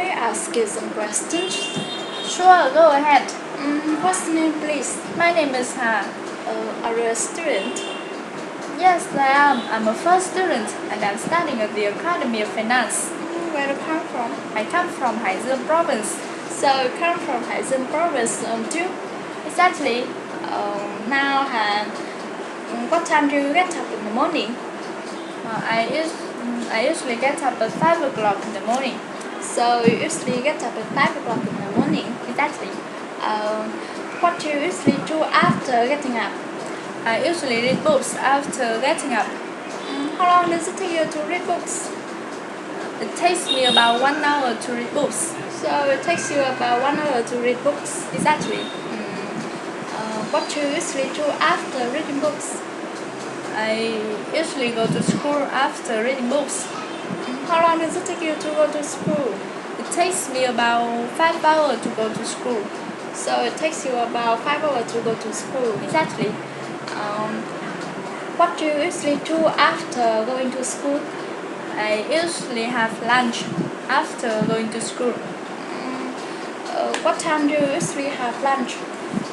May I ask you some questions? Sure, go ahead. What's your name, please? My name is Ha. Are you a student? Yes, I am. I'm a first student and I'm studying at the Academy of Finance. Where do you come from? I come from Haizen province. So you come from Haizen province, too? Exactly. Now, what time do you get up in the morning? I usually get up at 5 o'clock in the morning. So you usually get up at 5 o'clock in the morning? Exactly. What do you usually do after getting up? I usually read books after getting up. How long does it take you to read books? It takes me about 1 hour to read books. So it takes you about 1 hour to read books? Exactly. What do you usually do after reading books? I usually go to school after reading books. How long does it take you to go to school? It takes me about 5 hours to go to school. So it takes you about 5 hours to go to school? Exactly. What do you usually do after going to school? I usually have lunch after going to school. What time do you usually have lunch?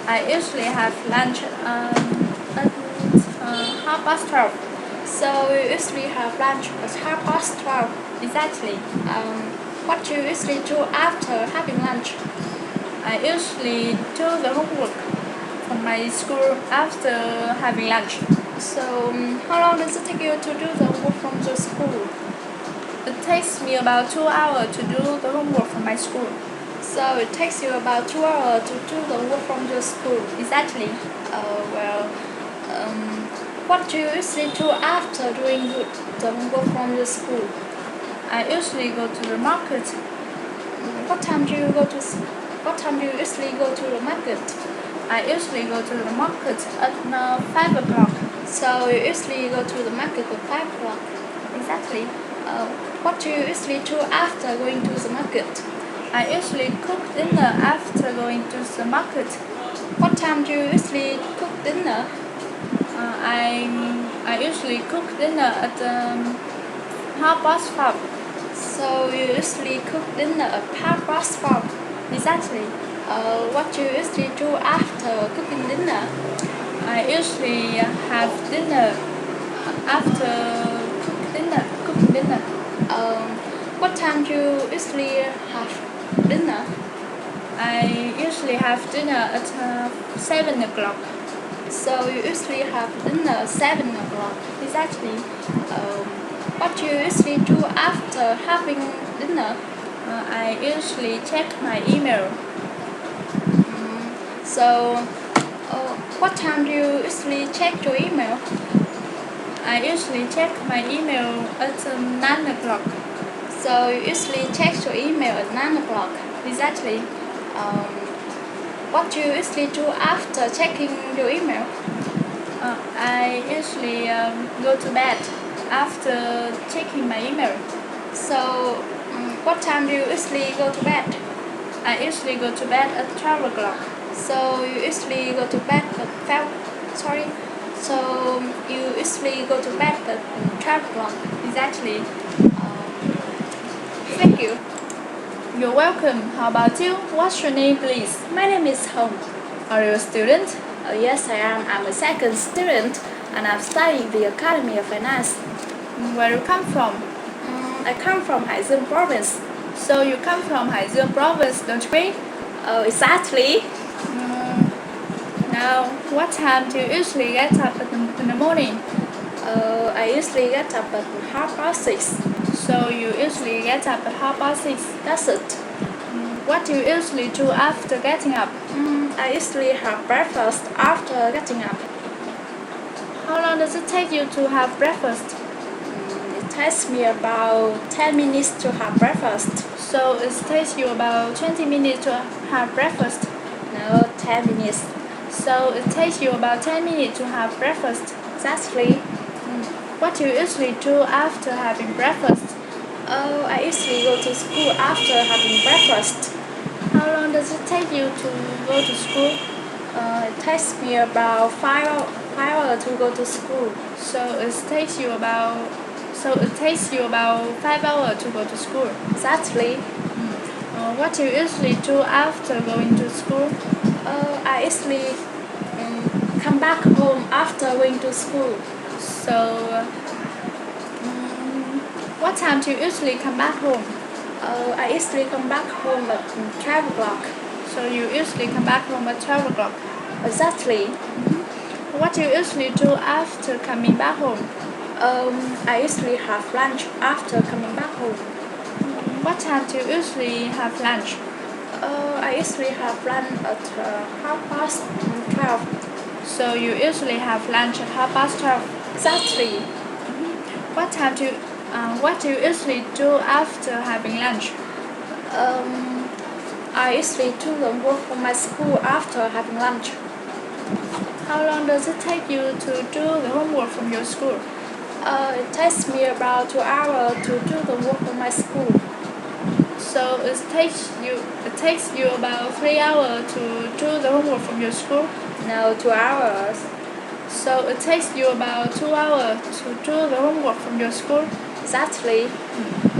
I usually have lunch at 12:30. So you usually have lunch at 12:30? Exactly. What do you usually do after having lunch? I usually do the homework from my school after having lunch. So how long does it take you to do the homework from your school? It takes me about 2 hours to do the homework from my school. So it takes you about 2 hours to do the homework from your school? Exactly. What do you usually do after doing the homework from your school? I usually go to the market. What time do you usually go to the market? I usually go to the market at 5 o'clock. So you usually go to the market at 5 o'clock? Exactly. What do you usually do after going to the market? I usually cook dinner after going to the market. What time do you usually cook dinner? I usually cook dinner at 5:30. So you usually cook dinner at 5:30? Exactly. What do you usually do after cooking dinner? I usually have dinner after cooking dinner. What time do you usually have dinner? I usually have dinner at 7 o'clock. So you usually have dinner at 7 o'clock? Exactly. What do you usually do after having dinner? I usually check my email. What time do you usually check your email? I usually check my email at 9 o'clock. So you usually check your email at 9 o'clock? Exactly. What do you usually do after checking your email? I usually go to bed after checking my email. So what time do you usually go to bed? I usually go to bed at 12 o'clock. So you usually go to bed at 12 o'clock? Exactly. Thank you. You're welcome. How about you? What's your name, please? My name is Hồng. Are you a student? Yes, I am. I'm a second student and I'm studying the Academy of Finance. Where you come from? I come from Haizen province. So you come from Haizen province, don't you agree? Oh, exactly. Now, what time do you usually get up in the morning? I usually get up at 6:30. So you usually get up at 6:30. That's it. What do you usually do after getting up? I usually have breakfast after getting up. How long does it take you to have breakfast? It takes me about 10 minutes to have breakfast. So it takes you about 20 minutes to have breakfast? No, 10 minutes. So it takes you about 10 minutes to have breakfast? Exactly. What do you usually do after having breakfast? I usually go to school after having breakfast. How long does it take you to go to school? It takes me about 5 hours to go to school. So it takes you about 5 hours to go to school? Exactly. What do you usually do after going to school? I usually come back home after going to school. So, what time do you usually come back home? I usually come back home at 12 o'clock. So you usually come back home at 12 o'clock. Exactly. What do you usually do after coming back home? I usually have lunch after coming back home. What time do you usually have lunch? I usually have lunch at 12:30. So you usually have lunch at 12:30. Exactly. What do you usually do after having lunch? I usually do the work for my school after having lunch. How long does it take you to do the homework from your school? It takes me about 2 hours to do the work for my school. So it takes you about 3 hours to do the homework from your school? No, 2 hours. So it takes you about 2 hours to do the homework from your school? Exactly.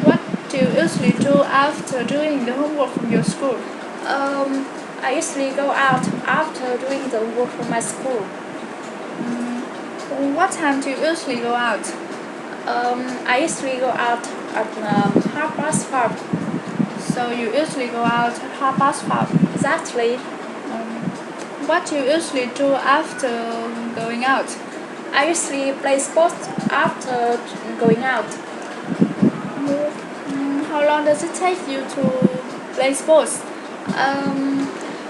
What do you usually do after doing the homework from your school? I usually go out after doing the work for my school. What time do you usually go out? I usually go out at 5:30. So you usually go out at 5:30. Exactly. What do you usually do after going out? I usually play sports after going out. How long does it take you to play sports?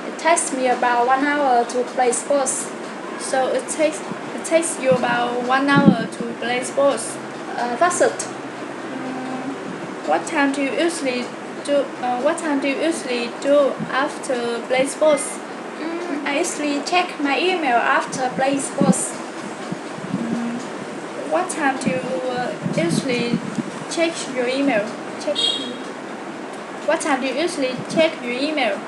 It takes me about 1 hour to play sports. So it takes you about 1 hour to play sports. That's it. What time do you usually do after play sports? I usually check my email after playing sports. What time do you usually check your email? What time do you usually check your email?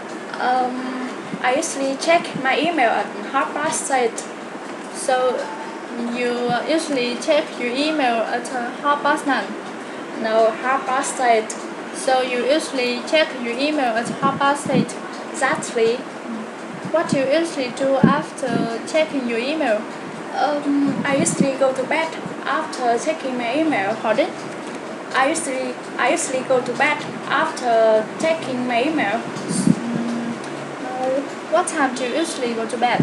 I usually check my email at 8:30. So you usually check your email at 9:30. No, 8:30. So you usually check your email at 8:30. Exactly. What do you usually do after checking your email? I usually go to bed after checking my email. Pardon? I usually go to bed after checking my email. What time do you usually go to bed?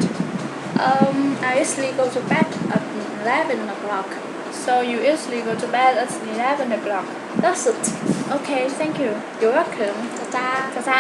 I usually go to bed at 11 o'clock. So you usually go to bed at 11 o'clock. That's it. Okay, thank you. You're welcome. Ta ta. Ta ta.